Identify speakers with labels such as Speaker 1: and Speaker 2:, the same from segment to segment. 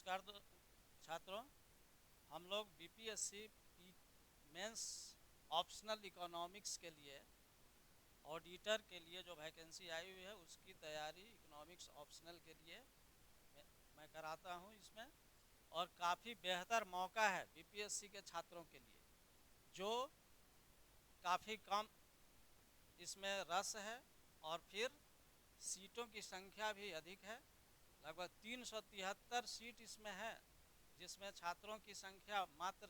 Speaker 1: नमस्कार छात्रों, हम लोग बीपीएससी मेंस ऑप्शनल इकोनॉमिक्स के लिए ऑडिटर के लिए जो वैकेंसी आई हुई है उसकी तैयारी इकोनॉमिक्स ऑप्शनल के लिए मैं कराता हूं इसमें। और काफ़ी बेहतर मौका है बीपीएससी के छात्रों के लिए, जो काफ़ी कम इसमें रस है और फिर सीटों की संख्या भी अधिक है। लगभग 373 सीट इसमें है, जिसमें छात्रों की संख्या मात्र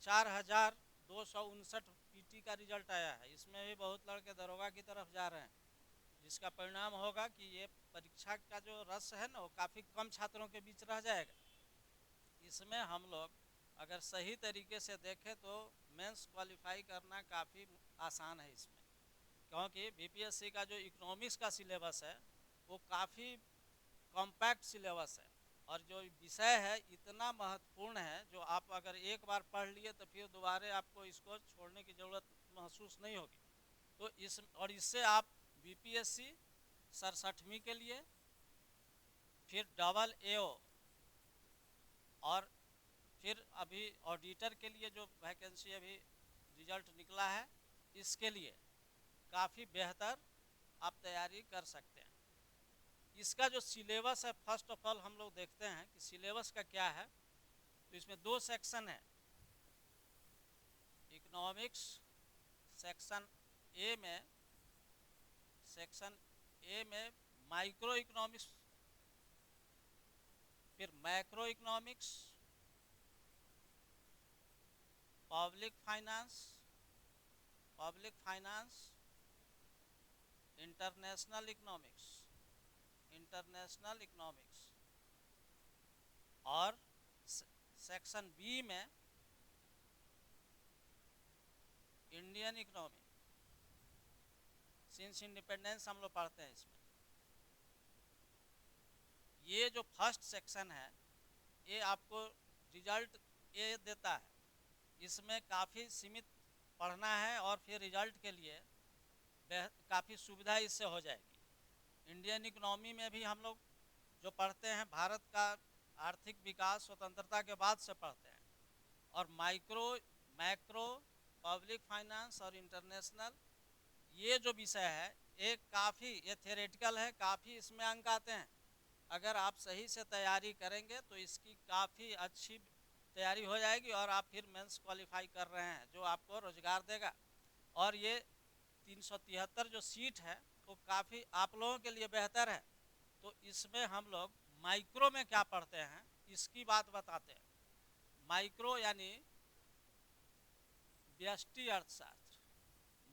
Speaker 1: 4,259 पीटी का रिजल्ट आया है। इसमें भी बहुत लड़के दरोगा की तरफ जा रहे हैं, जिसका परिणाम होगा कि ये परीक्षा का जो रस है ना वो काफ़ी कम छात्रों के बीच रह जाएगा। इसमें हम लोग अगर सही तरीके से देखें तो मेंस क्वालिफाई करना काफ़ी आसान है इसमें, क्योंकि बीपीएससी का जो इकोनॉमिक्स का सिलेबस है वो काफ़ी कॉम्पैक्ट सिलेबस है और जो विषय है इतना महत्वपूर्ण है, जो आप अगर एक बार पढ़ लिए तो फिर दोबारा आपको इसको छोड़ने की ज़रूरत महसूस नहीं होगी। तो इससे आप बीपीएससी 67वीं के लिए, फिर डबल एओ और फिर अभी ऑडिटर के लिए जो वैकेंसी अभी रिजल्ट निकला है, इसके लिए काफ़ी बेहतर आप तैयारी कर सकते हैं। इसका जो सिलेबस है, फर्स्ट ऑफ ऑल हम लोग देखते हैं कि सिलेबस का क्या है। तो इसमें 2 सेक्शन है। इकोनॉमिक्स सेक्शन ए में माइक्रो इकोनॉमिक्स, फिर macro economics, public finance, international economics और सेक्शन बी में इंडियन इकोनॉमी। सिंस इंडिपेंडेंस हम लोग पढ़ते हैं इसमें। ये जो फर्स्ट सेक्शन है ये आपको रिजल्ट ये देता है, इसमें काफ़ी सीमित पढ़ना है और फिर रिजल्ट के लिए काफ़ी सुविधा इससे हो जाएगी। इंडियन इकोनॉमी में भी हम लोग जो पढ़ते हैं भारत का आर्थिक विकास स्वतंत्रता के बाद से पढ़ते हैं। और मैक्रो, पब्लिक फाइनेंस और इंटरनेशनल, ये जो विषय है ये थियोरेटिकल है, काफ़ी इसमें अंक आते हैं। अगर आप सही से तैयारी करेंगे तो इसकी काफ़ी अच्छी तैयारी हो जाएगी और आप फिर मेंस क्वालिफाई कर रहे हैं, जो आपको रोजगार देगा। और ये 373 जो सीट है वो काफ़ी आप लोगों के लिए बेहतर है। तो इसमें हम लोग माइक्रो में क्या पढ़ते हैं इसकी बात बताते हैं। माइक्रो यानी व्यष्टि अर्थशास्त्र।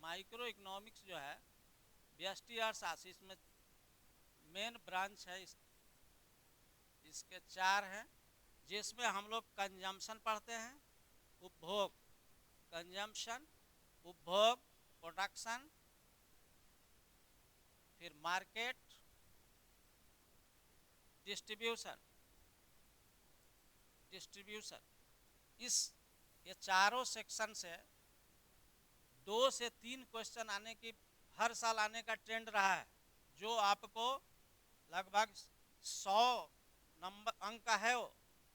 Speaker 1: माइक्रो इकोनॉमिक्स जो है व्यष्टि अर्थशास्त्र, इसमें मेन ब्रांच है इसके 4 हैं, जिसमें हम लोग कंजम्पशन पढ़ते हैं, उपभोग, प्रोडक्शन, फिर मार्केट, डिस्ट्रीब्यूशन। ये चारों सेक्शन से 2 से 3 क्वेश्चन आने की हर साल आने का ट्रेंड रहा है, जो आपको लगभग 100 नंबर अंक का है वो,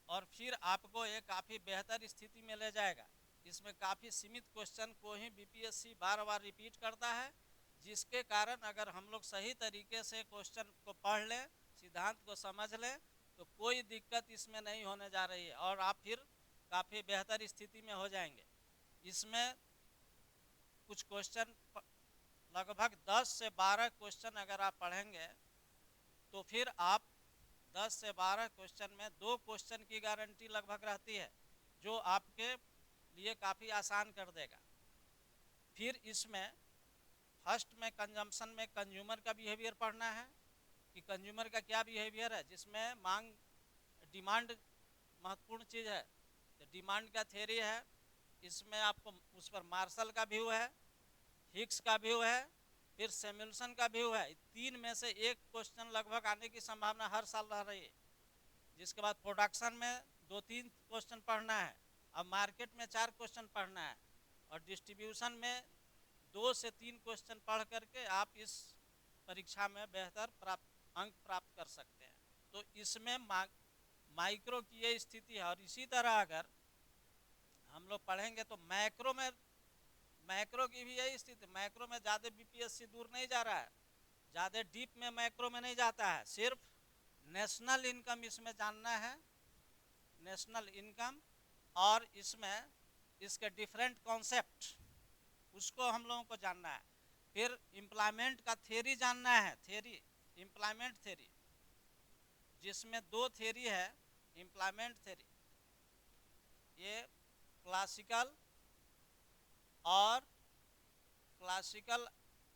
Speaker 1: और फिर आपको ये काफ़ी बेहतर स्थिति में ले जाएगा। इसमें काफ़ी सीमित क्वेश्चन को ही बीपीएससी बार बार रिपीट करता है, जिसके कारण अगर हम लोग सही तरीके से क्वेश्चन को पढ़ लें, सिद्धांत को समझ लें, तो कोई दिक्कत इसमें नहीं होने जा रही है और आप फिर काफ़ी बेहतर स्थिति में हो जाएंगे। इसमें कुछ क्वेश्चन लगभग 10 से 12 क्वेश्चन अगर आप पढ़ेंगे तो फिर आप 10 से 12 क्वेश्चन में 2 क्वेश्चन की गारंटी लगभग रहती है, जो आपके लिए काफ़ी आसान कर देगा। फिर इसमें फर्स्ट में कंजम्पशन में कंज्यूमर का बिहेवियर पढ़ना है कि कंज्यूमर का क्या बिहेवियर है, जिसमें डिमांड महत्वपूर्ण चीज़ है। तो डिमांड का थ्योरी है, इसमें आपको उस पर मार्शल का व्यू है, हिक्स का व्यू है, फिर सैमुअल्सन का व्यू है। 3 में से एक क्वेश्चन लगभग आने की संभावना हर साल रह रही है। जिसके बाद प्रोडक्शन में 2-3 क्वेश्चन पढ़ना है, अब मार्केट में 4 क्वेश्चन पढ़ना है, और डिस्ट्रीब्यूशन में 2 से 3 क्वेश्चन पढ़ करके आप इस परीक्षा में बेहतर अंक प्राप्त कर सकते हैं। तो इसमें माइक्रो की ये स्थिति है। और इसी तरह अगर हम लोग पढ़ेंगे तो मैक्रो में, मैक्रो की भी यही स्थिति, मैक्रो में ज़्यादा बीपीएससी दूर नहीं जा रहा है, ज़्यादा डीप में मैक्रो में नहीं जाता है, सिर्फ नेशनल इनकम इसमें जानना है, नेशनल इनकम, और इसमें इसके डिफरेंट कॉन्सेप्ट उसको हम लोगों को जानना है। फिर एम्प्लॉयमेंट का थ्योरी जानना है, थ्योरी, एम्प्लॉयमेंट थ्योरी, जिसमें दो थ्योरी है एम्प्लॉयमेंट थ्योरी, ये क्लासिकल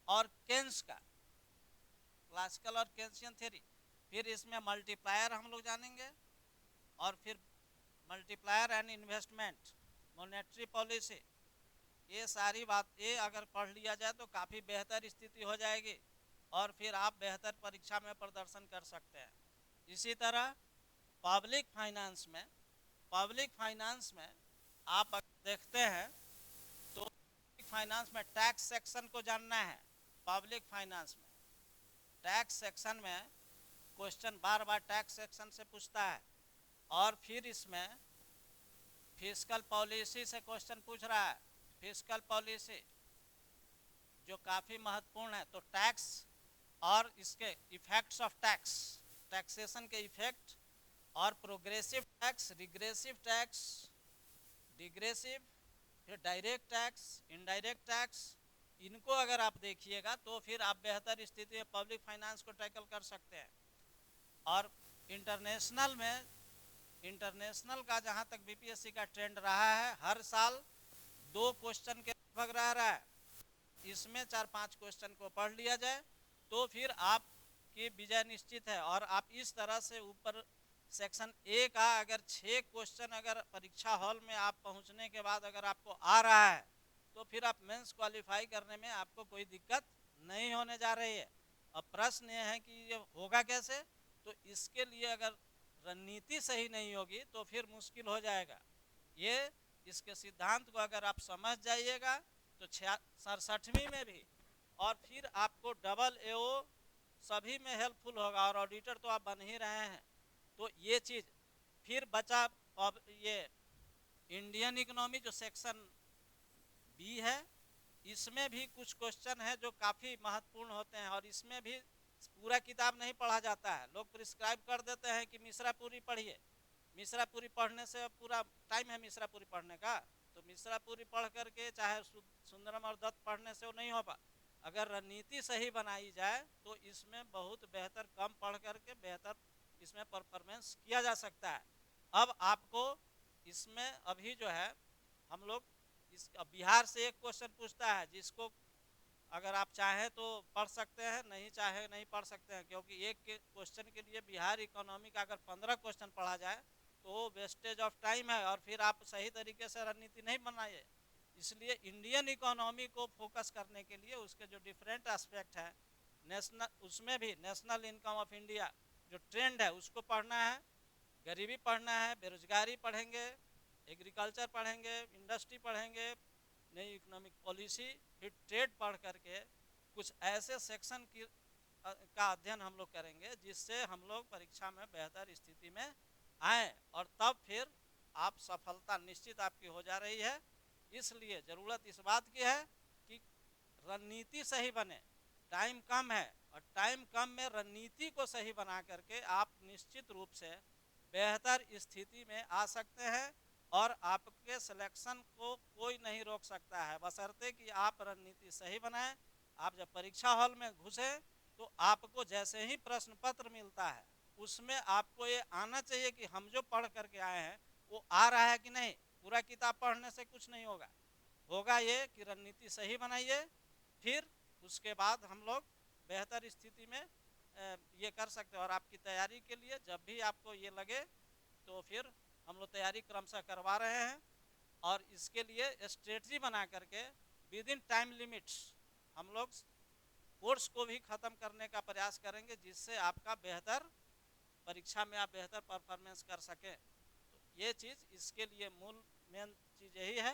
Speaker 1: और केन्स का, क्लासिकल और केन्सियन थ्योरी। फिर इसमें मल्टीप्लायर हम लोग जानेंगे, और फिर multiplier and investment, monetary policy, ये सारी बात ये अगर पढ़ लिया जाए तो काफ़ी बेहतर स्थिति हो जाएगी, और फिर आप बेहतर परीक्षा में प्रदर्शन कर सकते हैं। इसी तरह पब्लिक फाइनेंस में आप देखते हैं तो पब्लिक फाइनेंस में टैक्स सेक्शन को जानना है। पब्लिक फाइनेंस में टैक्स सेक्शन में क्वेश्चन बार बार टैक्स सेक्शन से पूछता है, और फिर इसमें फिस्कल पॉलिसी से क्वेश्चन पूछ रहा है, फिस्कल पॉलिसी जो काफ़ी महत्वपूर्ण है। तो टैक्स और इसके इफेक्ट्स ऑफ टैक्स, टैक्सेशन के इफेक्ट, और प्रोग्रेसिव टैक्स, रिग्रेसिव टैक्स, डिग्रेसिव, फिर डायरेक्ट टैक्स, इनडायरेक्ट टैक्स, इनको अगर आप देखिएगा तो फिर आप बेहतर स्थिति में पब्लिक फाइनेंस को टैकल कर सकते हैं। और इंटरनेशनल में, इंटरनेशनल का जहाँ तक बीपीएससी का ट्रेंड रहा है, हर साल 2 क्वेश्चन के लगभग रहा है, इसमें 4-5 क्वेश्चन को पढ़ लिया जाए तो फिर आपकी विजय निश्चित है। और आप इस तरह से ऊपर सेक्शन ए का अगर 6 क्वेश्चन अगर परीक्षा हॉल में आप पहुंचने के बाद अगर आपको आ रहा है तो फिर आप मेंस क्वालिफाई करने में आपको कोई दिक्कत नहीं होने जा रही है। अब प्रश्न ये है कि ये होगा कैसे, तो इसके लिए अगर रणनीति सही नहीं होगी तो फिर मुश्किल हो जाएगा। ये इसके सिद्धांत को अगर आप समझ जाइएगा तो 67वीं में भी, और फिर आपको डबल एओ सभी में हेल्पफुल होगा, और ऑडिटर तो आप बन ही रहे हैं। तो ये चीज़ फिर बचा। अब ये इंडियन इकोनॉमी जो सेक्शन बी है, इसमें भी कुछ क्वेश्चन है जो काफ़ी महत्वपूर्ण होते हैं, और इसमें भी पूरा किताब नहीं पढ़ा जाता है। लोग प्रिस्क्राइब कर देते हैं कि मिश्रापुरी पढ़िए, मिश्रापुरी पढ़ने से पूरा टाइम है मिश्रापुरी पढ़ने का, तो मिश्रापुरी पढ़ करके चाहे सुंदरम और दत्त पढ़ने से वो नहीं होगा। अगर रणनीति सही बनाई जाए तो इसमें बहुत बेहतर कम पढ़ करके बेहतर इसमें परफॉर्मेंस किया जा सकता है। अब आपको इसमें अभी जो है हम लोग इस बिहार से एक क्वेश्चन पूछता है, जिसको अगर आप चाहें तो पढ़ सकते हैं, नहीं चाहे नहीं पढ़ सकते हैं, क्योंकि एक क्वेश्चन के लिए बिहार इकोनॉमी का अगर 15 क्वेश्चन पढ़ा जाए तो वेस्टेज ऑफ टाइम है, और फिर आप सही तरीके से रणनीति नहीं बनाइए। इसलिए इंडियन इकोनॉमी को फोकस करने के लिए उसके जो डिफरेंट एस्पेक्ट है, नेशनल, उसमें भी नेशनल इनकम ऑफ इंडिया जो ट्रेंड है उसको पढ़ना है, गरीबी पढ़ना है, बेरोजगारी पढ़ेंगे, एग्रीकल्चर पढ़ेंगे, इंडस्ट्री पढ़ेंगे, नई इकोनॉमिक पॉलिसी, फिर ट्रेड पढ़ करके कुछ ऐसे सेक्शन की का अध्ययन हम लोग करेंगे जिससे हम लोग परीक्षा में बेहतर स्थिति में आए, और तब फिर आप सफलता निश्चित आपकी हो जा रही है। इसलिए ज़रूरत इस बात की है कि रणनीति सही बने। टाइम कम है, और टाइम कम में रणनीति को सही बना करके आप निश्चित रूप से बेहतर स्थिति में आ सकते हैं, और आपके सिलेक्शन को कोई नहीं रोक सकता है, बशर्ते कि आप रणनीति सही बनाएं। आप जब परीक्षा हॉल में घुसे तो आपको जैसे ही प्रश्न पत्र मिलता है उसमें आपको ये आना चाहिए कि हम जो पढ़ करके आए हैं वो आ रहा है कि नहीं। पूरा किताब पढ़ने से कुछ नहीं होगा, होगा ये कि रणनीति सही बनाइए, फिर उसके बाद हम लोग बेहतर स्थिति में ये कर सकते हैं। और आपकी तैयारी के लिए जब भी आपको ये लगे तो फिर हम लोग तैयारी क्रमशः करवा रहे हैं, और इसके लिए स्ट्रेटजी बना करके विद इन टाइम लिमिट्स हम लोग कोर्स को भी ख़त्म करने का प्रयास करेंगे, जिससे आपका बेहतर परीक्षा में आप बेहतर परफॉर्मेंस कर सकें। तो ये चीज़ इसके लिए मूल मेन चीज़ यही है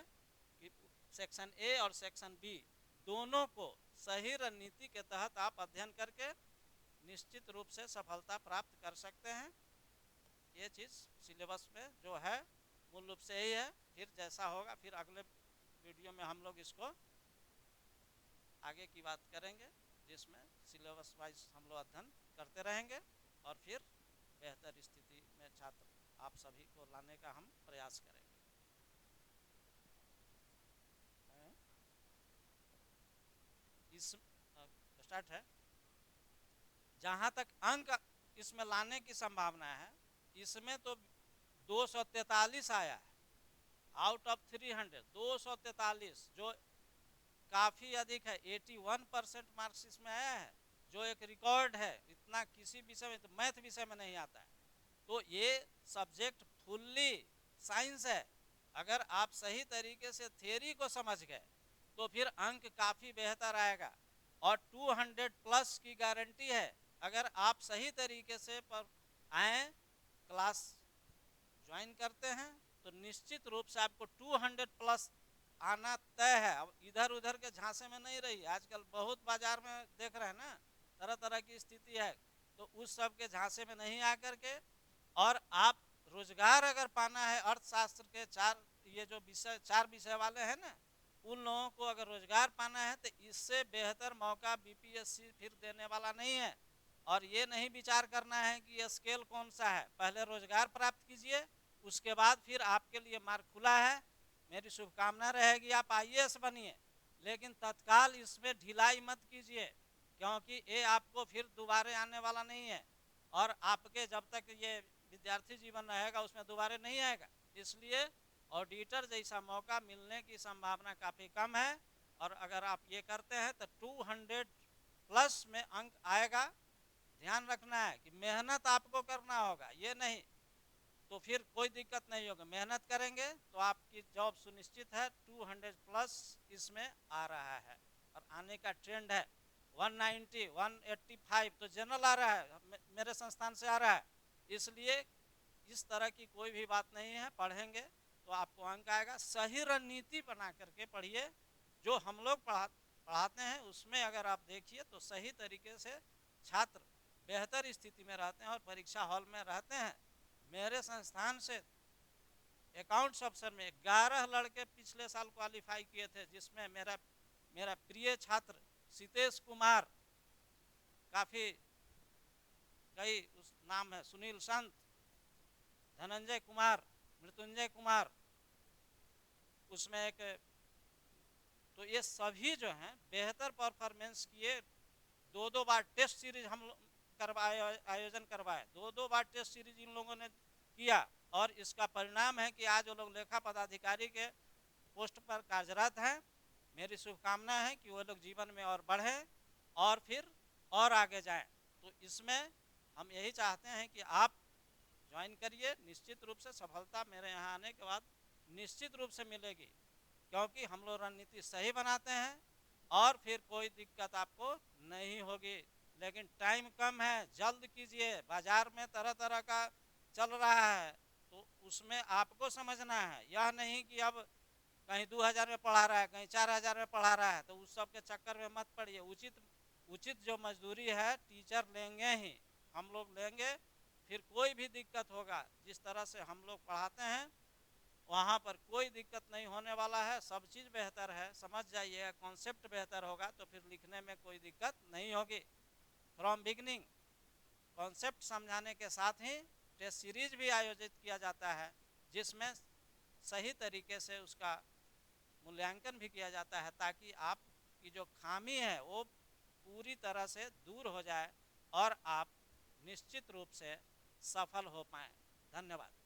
Speaker 1: कि सेक्शन ए और सेक्शन बी दोनों को सही रणनीति के तहत आप अध्ययन करके निश्चित रूप से सफलता प्राप्त कर सकते हैं। ये चीज़ सिलेबस में जो है मूल रूप से यही है। फिर जैसा होगा फिर अगले वीडियो में हम लोग इसको आगे की बात करेंगे, जिसमें सिलेबस वाइज हम लोग अध्ययन करते रहेंगे और फिर बेहतर स्थिति में छात्र आप सभी को लाने का हम प्रयास करेंगे। इस स्टार्ट है। जहाँ तक अंक इसमें लाने की संभावना है, इसमें तो 243 आया है आउट ऑफ 300, 243 जो काफ़ी अधिक है। 81% मार्क्स इसमें आया है, जो एक रिकॉर्ड है। इतना किसी विषय में, तो मैथ विषय में नहीं आता है। तो ये सब्जेक्ट फुल्ली साइंस है। अगर आप सही तरीके से थ्योरी को समझ गए तो फिर अंक काफ़ी बेहतर आएगा और 200 प्लस की गारंटी है। अगर आप सही तरीके से पर आए, क्लास ज्वाइन करते हैं, तो निश्चित रूप से आपको 200 प्लस आना तय है। अब इधर उधर के झांसे में नहीं रही। आजकल बहुत बाजार में देख रहे हैं ना, तरह तरह की स्थिति है, तो उस सब के झांसे में नहीं आकर के, और आप रोजगार अगर पाना है, अर्थशास्त्र के ये जो विषय 4 विषय वाले हैं ना, उन लोगों को अगर रोजगार पाना है तो इससे बेहतर मौका बीपीएससी फिर देने वाला नहीं है। और ये नहीं विचार करना है कि ये स्केल कौन सा है, पहले रोजगार प्राप्त कीजिए, उसके बाद फिर आपके लिए मार्ग खुला है। मेरी शुभकामना रहेगी आप आईएएस बनिए, लेकिन तत्काल इसमें ढिलाई मत कीजिए, क्योंकि ये आपको फिर दोबारा आने वाला नहीं है, और आपके जब तक ये विद्यार्थी जीवन रहेगा उसमें दोबारा नहीं आएगा। इसलिए ऑडिटर जैसा मौका मिलने की संभावना काफ़ी कम है। और अगर आप ये करते हैं तो 200 प्लस में अंक आएगा। ध्यान रखना है कि मेहनत आपको करना होगा, ये नहीं तो फिर कोई दिक्कत नहीं होगा। मेहनत करेंगे तो आपकी जॉब सुनिश्चित है। 200 प्लस इसमें आ रहा है और आने का ट्रेंड है। 190, 185 तो जनरल आ रहा है, मेरे संस्थान से आ रहा है। इसलिए इस तरह की कोई भी बात नहीं है, पढ़ेंगे तो आपको अंक आएगा। सही रणनीति बना करके पढ़िए। जो हम लोग पढ़ाते हैं उसमें अगर आप देखिए तो सही तरीके से छात्र बेहतर स्थिति में रहते हैं और परीक्षा हॉल में रहते हैं। मेरे संस्थान से अकाउंट्स अफसर में 11 लड़के पिछले साल क्वालिफाई किए थे, जिसमें मेरा प्रिय छात्र सीतेश कुमार, काफ़ी कई उस नाम है, सुनील संत, धनंजय कुमार, मृत्युंजय कुमार, उसमें एक, तो ये सभी जो हैं बेहतर परफॉर्मेंस किए। 2 बार टेस्ट सीरीज हम आयोजन करवाए, 2 बार टेस्ट सीरीज इन लोगों ने किया, और इसका परिणाम है कि आज वो लोग लेखा पदाधिकारी के पोस्ट पर कार्यरत हैं। मेरी शुभकामना है कि वो लोग जीवन में और बढ़ें और फिर और आगे जाएं। तो इसमें हम यही चाहते हैं कि आप ज्वाइन करिए। निश्चित रूप से सफलता मेरे यहाँ आने के बाद निश्चित रूप से मिलेगी, क्योंकि हम लोग रणनीति सही बनाते हैं और फिर कोई दिक्कत आपको नहीं होगी। लेकिन टाइम कम है, जल्द कीजिए। बाजार में तरह तरह का चल रहा है, तो उसमें आपको समझना है। यह नहीं कि अब कहीं 2000 में पढ़ा रहा है, कहीं 4000 में पढ़ा रहा है, तो उस सब के चक्कर में मत पड़िए। उचित जो मजदूरी है टीचर लेंगे ही, हम लोग लेंगे। फिर कोई भी दिक्कत होगा, जिस तरह से हम लोग पढ़ाते हैं वहाँ पर कोई दिक्कत नहीं होने वाला है। सब चीज़ बेहतर है, समझ जाइएगा। कॉन्सेप्ट बेहतर होगा तो फिर लिखने में कोई दिक्कत नहीं होगी। फ्रॉम बिगनिंग कॉन्सेप्ट समझाने के साथ ही टेस्ट सीरीज भी आयोजित किया जाता है, जिसमें सही तरीके से उसका मूल्यांकन भी किया जाता है, ताकि आपकी जो खामी है वो पूरी तरह से दूर हो जाए और आप निश्चित रूप से सफल हो पाएँ। धन्यवाद।